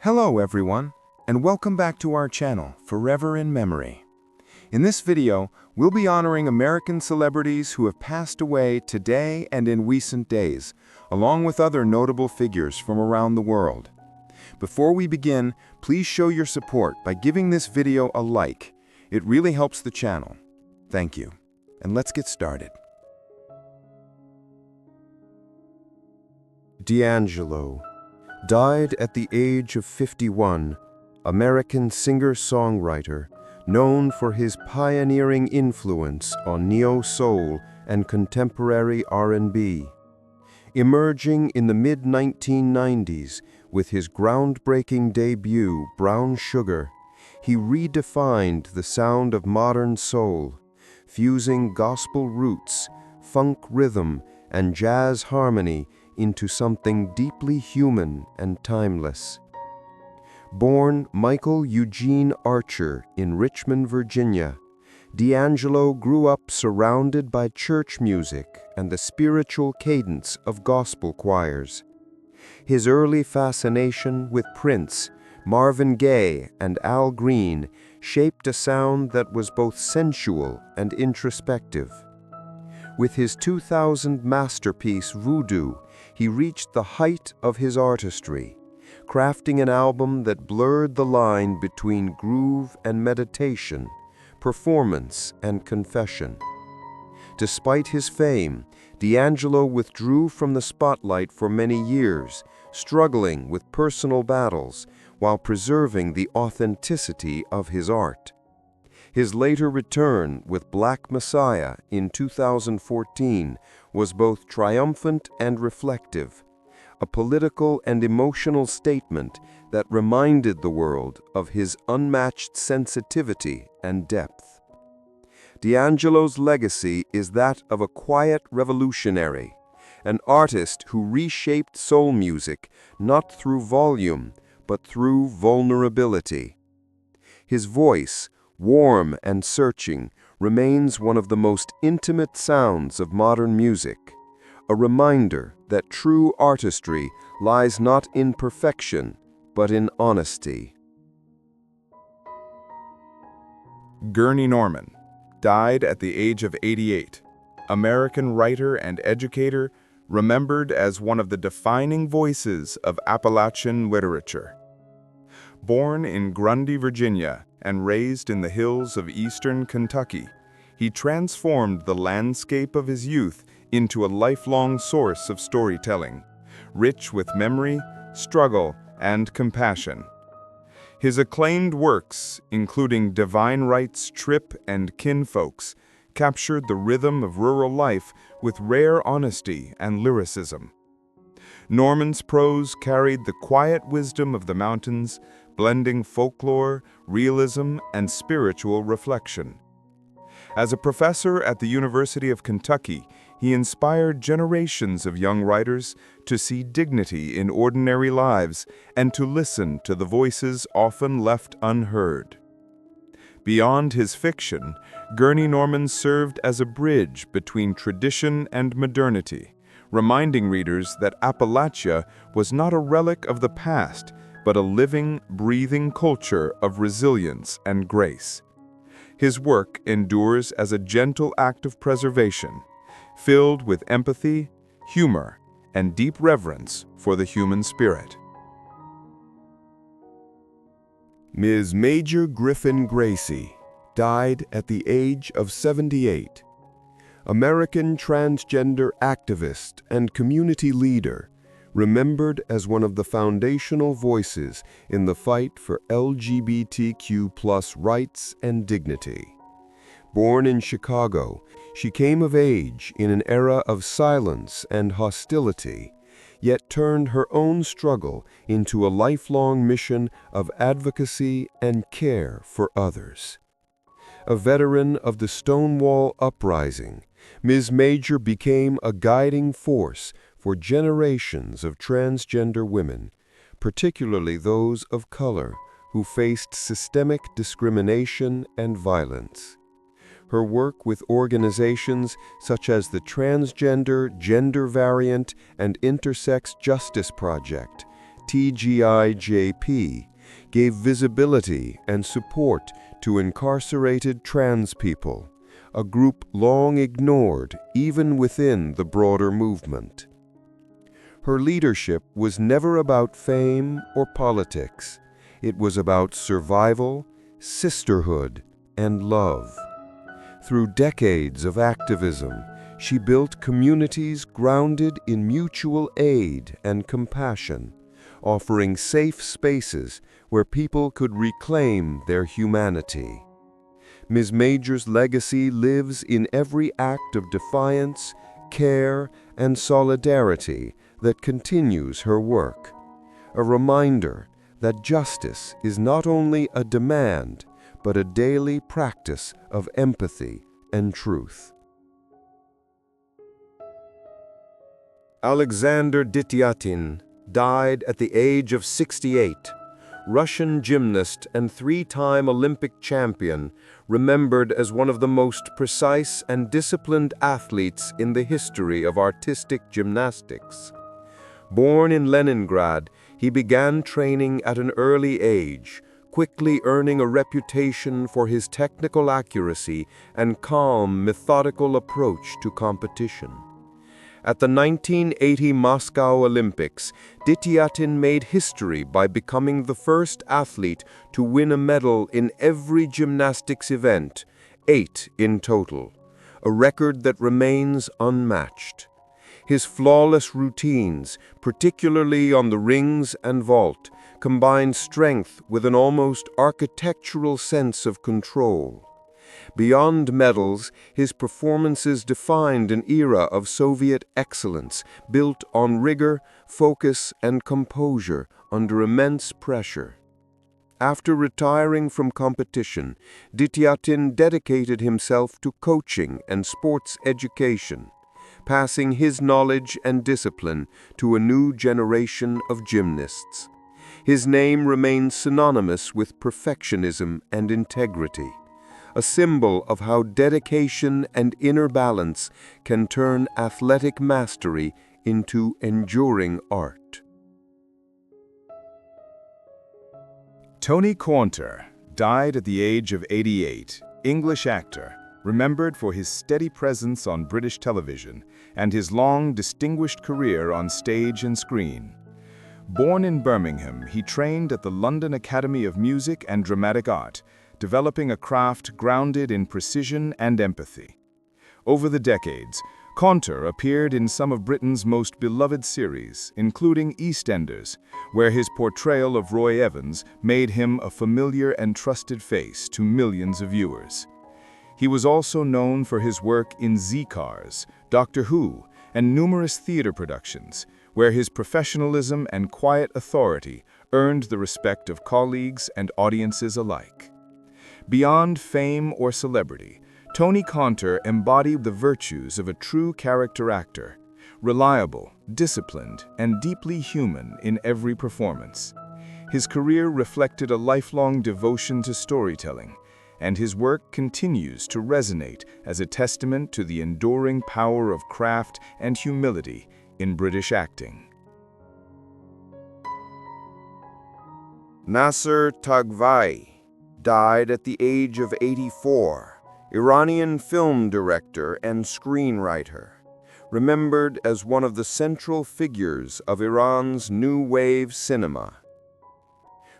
Hello everyone, and welcome back to our channel, Forever in Memory. In this video, we'll be honoring American celebrities who have passed away today and in recent days, along with other notable figures from around the world. Before we begin, please show your support by giving this video a like. It really helps the channel. Thank you. And let's get started. D'Angelo died at the age of 51, American singer-songwriter, known for his pioneering influence on neo-soul and contemporary R&B. Emerging in the mid-1990s with his groundbreaking debut, Brown Sugar, he redefined the sound of modern soul, fusing gospel roots, funk rhythm, and jazz harmony into something deeply human and timeless. Born Michael Eugene Archer in Richmond, Virginia, D'Angelo grew up surrounded by church music and the spiritual cadence of gospel choirs. His early fascination with Prince, Marvin Gaye, and Al Green shaped a sound that was both sensual and introspective. With his 2000 masterpiece, Voodoo, he reached the height of his artistry, crafting an album that blurred the line between groove and meditation, performance and confession. Despite his fame, D'Angelo withdrew from the spotlight for many years, struggling with personal battles while preserving the authenticity of his art. His later return with Black Messiah in 2014 was both triumphant and reflective, a political and emotional statement that reminded the world of his unmatched sensitivity and depth. D'Angelo's legacy is that of a quiet revolutionary, an artist who reshaped soul music not through volume, but through vulnerability. His voice, warm and searching, remains one of the most intimate sounds of modern music, a reminder that true artistry lies not in perfection, but in honesty. Gurney Norman died at the age of 88, American writer and educator, remembered as one of the defining voices of Appalachian literature. Born in Grundy, Virginia, and raised in the hills of eastern Kentucky, he transformed the landscape of his youth into a lifelong source of storytelling, rich with memory, struggle, and compassion. His acclaimed works, including Divine Right's Trip and Kinfolks, captured the rhythm of rural life with rare honesty and lyricism. Norman's prose carried the quiet wisdom of the mountains, blending folklore, realism, and spiritual reflection. As a professor at the University of Kentucky, he inspired generations of young writers to see dignity in ordinary lives and to listen to the voices often left unheard. Beyond his fiction, Gurney Norman served as a bridge between tradition and modernity, reminding readers that Appalachia was not a relic of the past, but a living, breathing culture of resilience and grace. His work endures as a gentle act of preservation, filled with empathy, humor, and deep reverence for the human spirit. Ms. Major Griffin Gracie died at the age of 78. American transgender activist and community leader, remembered as one of the foundational voices in the fight for LGBTQ+ rights and dignity. Born in Chicago, she came of age in an era of silence and hostility, yet turned her own struggle into a lifelong mission of advocacy and care for others. A veteran of the Stonewall Uprising, Ms. Major became a guiding force for generations of transgender women, particularly those of color, who faced systemic discrimination and violence. Her work with organizations such as the Transgender, Gender Variant, and Intersex Justice Project TGIJP, gave visibility and support to incarcerated trans people, a group long ignored even within the broader movement. Her leadership was never about fame or politics. It was about survival, sisterhood, and love. Through decades of activism, she built communities grounded in mutual aid and compassion, offering safe spaces where people could reclaim their humanity. Ms. Major's legacy lives in every act of defiance, care, and solidarity that continues her work, a reminder that justice is not only a demand, but a daily practice of empathy and truth. Alexander Dityatin died at the age of 68, Russian gymnast and three-time Olympic champion, remembered as one of the most precise and disciplined athletes in the history of artistic gymnastics. Born in Leningrad, he began training at an early age, quickly earning a reputation for his technical accuracy and calm, methodical approach to competition. At the 1980 Moscow Olympics, Dityatin made history by becoming the first athlete to win a medal in every gymnastics event, 8 in total, a record that remains unmatched. His flawless routines, particularly on the rings and vault, combined strength with an almost architectural sense of control. Beyond medals, his performances defined an era of Soviet excellence built on rigor, focus, and composure under immense pressure. After retiring from competition, Dityatin dedicated himself to coaching and sports education, passing his knowledge and discipline to a new generation of gymnasts. His name remains synonymous with perfectionism and integrity, a symbol of how dedication and inner balance can turn athletic mastery into enduring art. Tony Caunter died at the age of 88, English actor, remembered for his steady presence on British television and his long, distinguished career on stage and screen. Born in Birmingham, he trained at the London Academy of Music and Dramatic Art, developing a craft grounded in precision and empathy. Over the decades, Caunter appeared in some of Britain's most beloved series, including EastEnders, where his portrayal of Roy Evans made him a familiar and trusted face to millions of viewers. He was also known for his work in Z-Cars, Doctor Who, and numerous theater productions, where his professionalism and quiet authority earned the respect of colleagues and audiences alike. Beyond fame or celebrity, Tony Caunter embodied the virtues of a true character actor, reliable, disciplined, and deeply human in every performance. His career reflected a lifelong devotion to storytelling, and his work continues to resonate as a testament to the enduring power of craft and humility in British acting. Nasser Tagvai died at the age of 84, Iranian film director and screenwriter, remembered as one of the central figures of Iran's new wave cinema.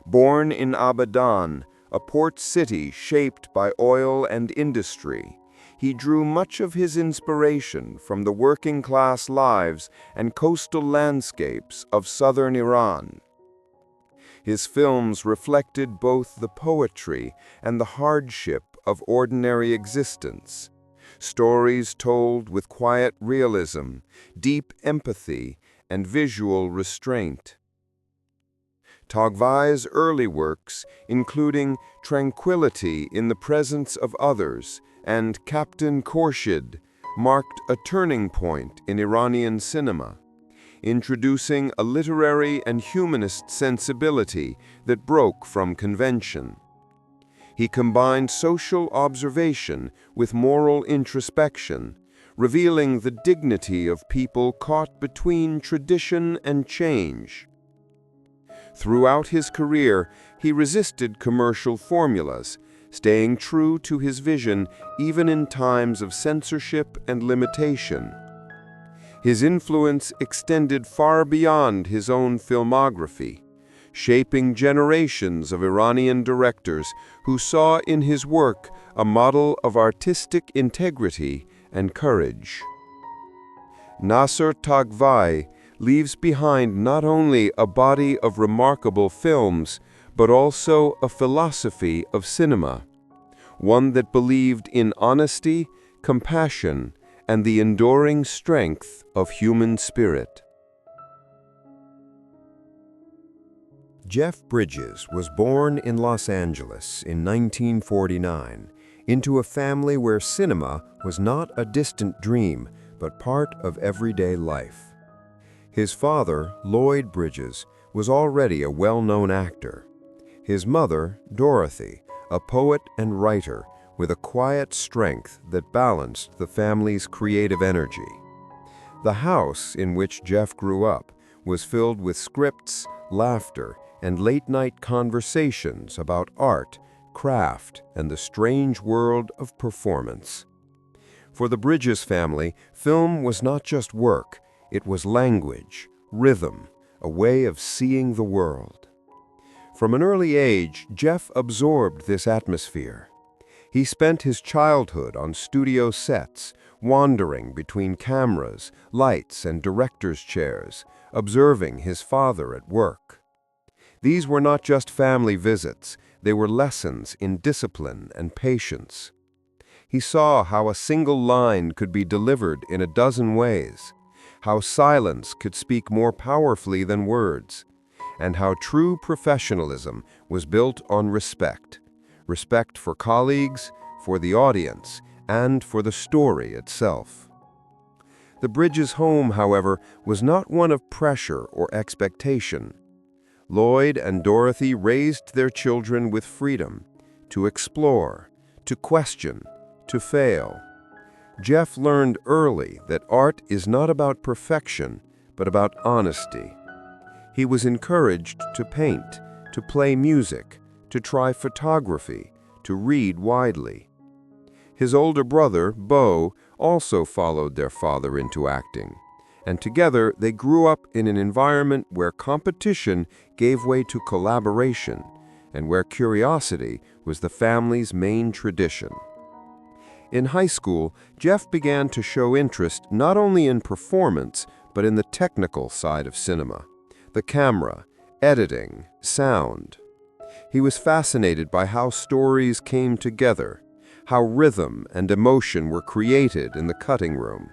Born in Abadan, a port city shaped by oil and industry, he drew much of his inspiration from the working-class lives and coastal landscapes of southern Iran. His films reflected both the poetry and the hardship of ordinary existence, stories told with quiet realism, deep empathy, and visual restraint. Tagvai's early works, including Tranquility in the Presence of Others and Captain Khorshid, marked a turning point in Iranian cinema, introducing a literary and humanist sensibility that broke from convention. He combined social observation with moral introspection, revealing the dignity of people caught between tradition and change. Throughout his career, he resisted commercial formulas, staying true to his vision even in times of censorship and limitation. His influence extended far beyond his own filmography, shaping generations of Iranian directors who saw in his work a model of artistic integrity and courage. Nasser Tagvai leaves behind not only a body of remarkable films, but also a philosophy of cinema, one that believed in honesty, compassion, and the enduring strength of human spirit. Jeff Bridges was born in Los Angeles in 1949 into a family where cinema was not a distant dream, but part of everyday life. His father, Lloyd Bridges, was already a well-known actor. His mother, Dorothy, a poet and writer with a quiet strength that balanced the family's creative energy. The house in which Jeff grew up was filled with scripts, laughter, and late-night conversations about art, craft, and the strange world of performance. For the Bridges family, film was not just work, it was language, rhythm, a way of seeing the world. From an early age, Jeff absorbed this atmosphere. He spent his childhood on studio sets, wandering between cameras, lights, and director's chairs, observing his father at work. These were not just family visits, they were lessons in discipline and patience. He saw how a single line could be delivered in a dozen ways, how silence could speak more powerfully than words, and how true professionalism was built on respect. Respect for colleagues, for the audience, and for the story itself. The Bridges home, however, was not one of pressure or expectation. Lloyd and Dorothy raised their children with freedom to explore, to question, to fail. Jeff learned early that art is not about perfection, but about honesty. He was encouraged to paint, to play music, to try photography, to read widely. His older brother, Beau, also followed their father into acting, and together they grew up in an environment where competition gave way to collaboration, and where curiosity was the family's main tradition. In high school, Jeff began to show interest not only in performance, but in the technical side of cinema, the camera, editing, sound. He was fascinated by how stories came together, how rhythm and emotion were created in the cutting room.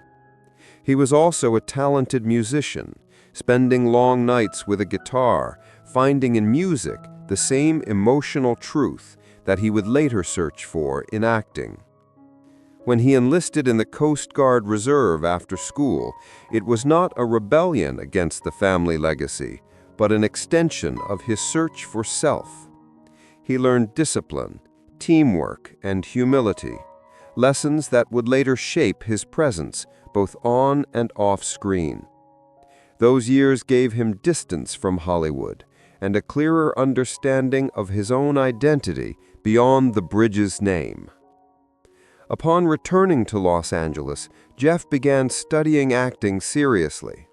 He was also a talented musician, spending long nights with a guitar, finding in music the same emotional truth that he would later search for in acting. When he enlisted in the Coast Guard Reserve after school, it was not a rebellion against the family legacy, but an extension of his search for self. He learned discipline, teamwork, and humility, lessons that would later shape his presence both on and off screen. Those years gave him distance from Hollywood and a clearer understanding of his own identity beyond the Bridges name. Upon returning to Los Angeles, Jeff began studying acting seriously.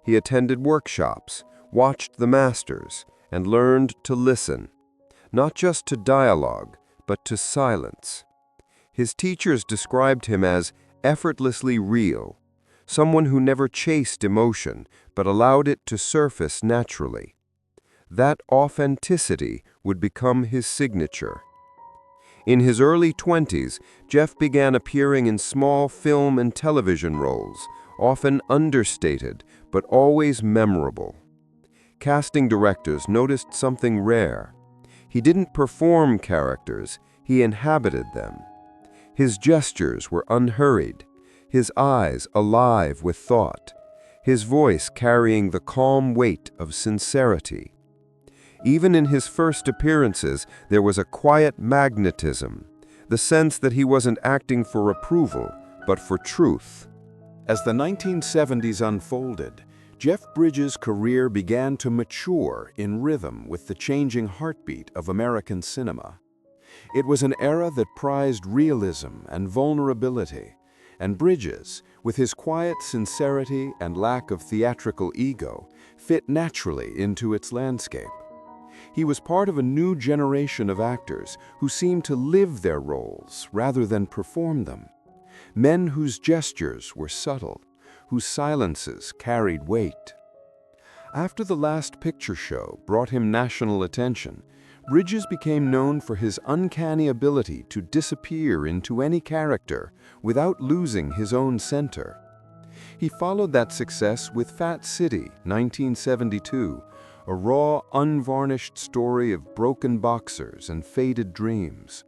He attended workshops, watched the masters, and learned to listen, not just to dialogue, but to silence. His teachers described him as effortlessly real, someone who never chased emotion, but allowed it to surface naturally. That authenticity would become his signature. In his early 20s, Jeff began appearing in small film and television roles, often understated, but always memorable. Casting directors noticed something rare. He didn't perform characters, he inhabited them. His gestures were unhurried, his eyes alive with thought, his voice carrying the calm weight of sincerity. Even in his first appearances, there was a quiet magnetism, the sense that he wasn't acting for approval, but for truth. As the 1970s unfolded, Jeff Bridges' career began to mature in rhythm with the changing heartbeat of American cinema. It was an era that prized realism and vulnerability, and Bridges, with his quiet sincerity and lack of theatrical ego, fit naturally into its landscape. He was part of a new generation of actors who seemed to live their roles rather than perform them. Men whose gestures were subtle, whose silences carried weight. After The Last Picture Show brought him national attention, Bridges became known for his uncanny ability to disappear into any character without losing his own center. He followed that success with Fat City, 1972, a raw, unvarnished story of broken boxers and faded dreams.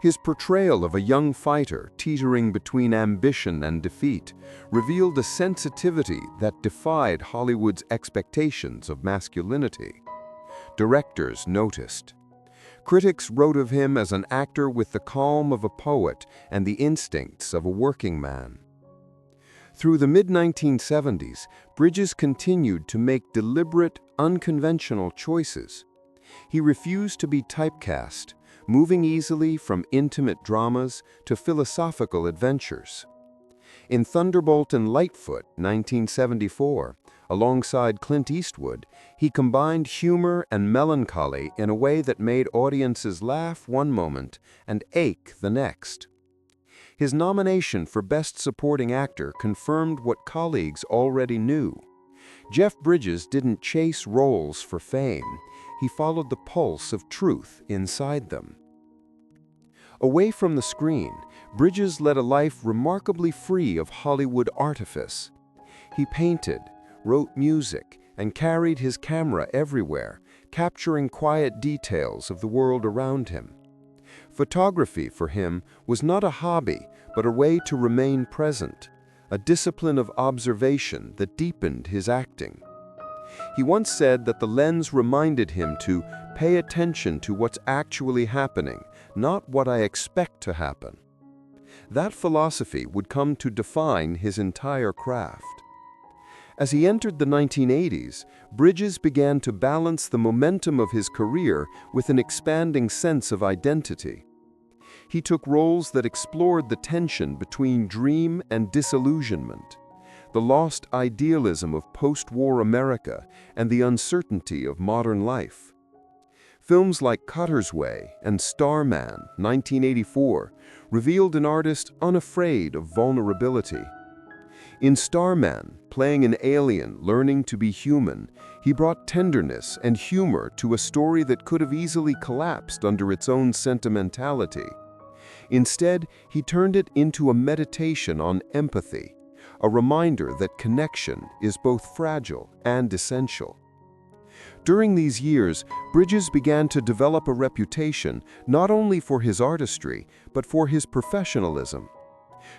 His portrayal of a young fighter teetering between ambition and defeat revealed a sensitivity that defied Hollywood's expectations of masculinity. Directors noticed. Critics wrote of him as an actor with the calm of a poet and the instincts of a working man. Through the mid-1970s, Bridges continued to make deliberate, unconventional choices. He refused to be typecast, moving easily from intimate dramas to philosophical adventures. In Thunderbolt and Lightfoot, 1974, alongside Clint Eastwood, he combined humor and melancholy in a way that made audiences laugh one moment and ache the next. His nomination for Best Supporting Actor confirmed what colleagues already knew. Jeff Bridges didn't chase roles for fame. He followed the pulse of truth inside them. Away from the screen, Bridges led a life remarkably free of Hollywood artifice. He painted, wrote music, and carried his camera everywhere, capturing quiet details of the world around him. Photography for him was not a hobby, but a way to remain present, a discipline of observation that deepened his acting. He once said that the lens reminded him to pay attention to what's actually happening, not what I expect to happen. That philosophy would come to define his entire craft. As he entered the 1980s, Bridges began to balance the momentum of his career with an expanding sense of identity. He took roles that explored the tension between dream and disillusionment, the lost idealism of post-war America and the uncertainty of modern life. Films like Cutter's Way and Starman, 1984, revealed an artist unafraid of vulnerability. In Starman, playing an alien learning to be human, he brought tenderness and humor to a story that could have easily collapsed under its own sentimentality. Instead, he turned it into a meditation on empathy, a reminder that connection is both fragile and essential. During these years, Bridges began to develop a reputation not only for his artistry, but for his professionalism.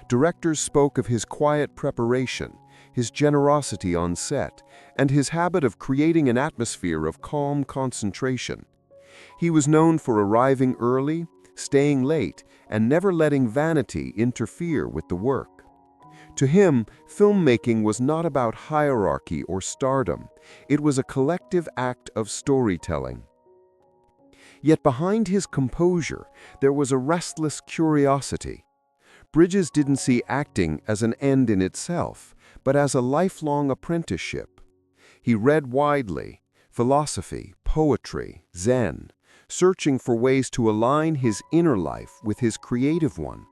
Directors spoke of his quiet preparation, his generosity on set, and his habit of creating an atmosphere of calm concentration. He was known for arriving early, staying late, and never letting vanity interfere with the work. To him, filmmaking was not about hierarchy or stardom. It was a collective act of storytelling. Yet behind his composure, there was a restless curiosity. Bridges didn't see acting as an end in itself, but as a lifelong apprenticeship. He read widely, philosophy, poetry, Zen, searching for ways to align his inner life with his creative one.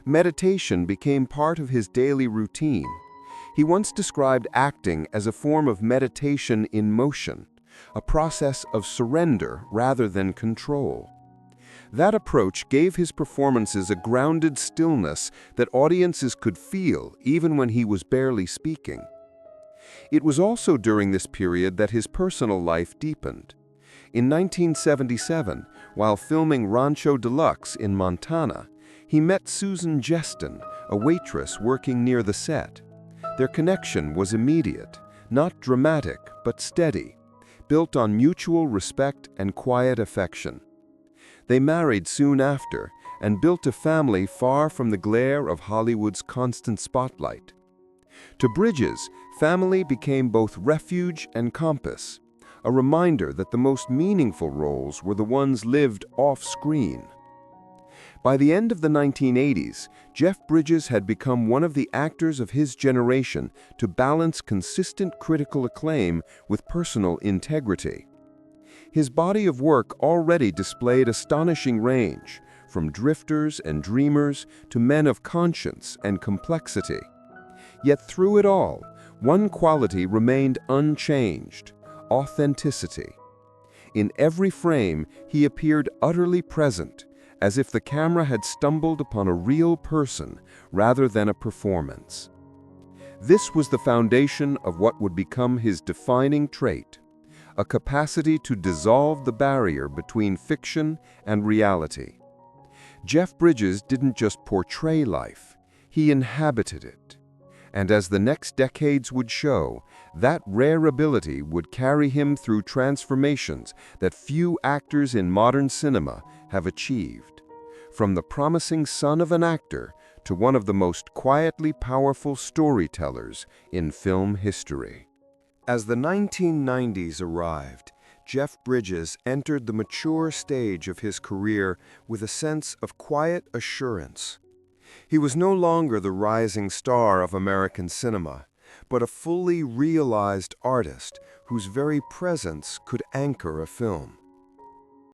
Meditation became part of his daily routine. He once described acting as a form of meditation in motion, a process of surrender rather than control. That approach gave his performances a grounded stillness that audiences could feel even when he was barely speaking. It was also during this period that his personal life deepened. In 1977, while filming Rancho Deluxe in Montana, he met Susan Geston, a waitress working near the set. Their connection was immediate, not dramatic but steady, built on mutual respect and quiet affection. They married soon after and built a family far from the glare of Hollywood's constant spotlight. To Bridges, Family became both refuge and compass, a reminder that the most meaningful roles were the ones lived off-screen. By the end of the 1980s, Jeff Bridges had become one of the actors of his generation to balance consistent critical acclaim with personal integrity. His body of work already displayed astonishing range, from drifters and dreamers to men of conscience and complexity. Yet through it all, one quality remained unchanged: authenticity. In every frame, he appeared utterly present, as if the camera had stumbled upon a real person rather than a performance. This was the foundation of what would become his defining trait: a capacity to dissolve the barrier between fiction and reality. Jeff Bridges didn't just portray life, he inhabited it. And as the next decades would show, that rare ability would carry him through transformations that few actors in modern cinema have achieved. From the promising son of an actor to one of the most quietly powerful storytellers in film history. As the 1990s arrived, Jeff Bridges entered the mature stage of his career with a sense of quiet assurance. He was no longer the rising star of American cinema, but a fully realized artist whose very presence could anchor a film.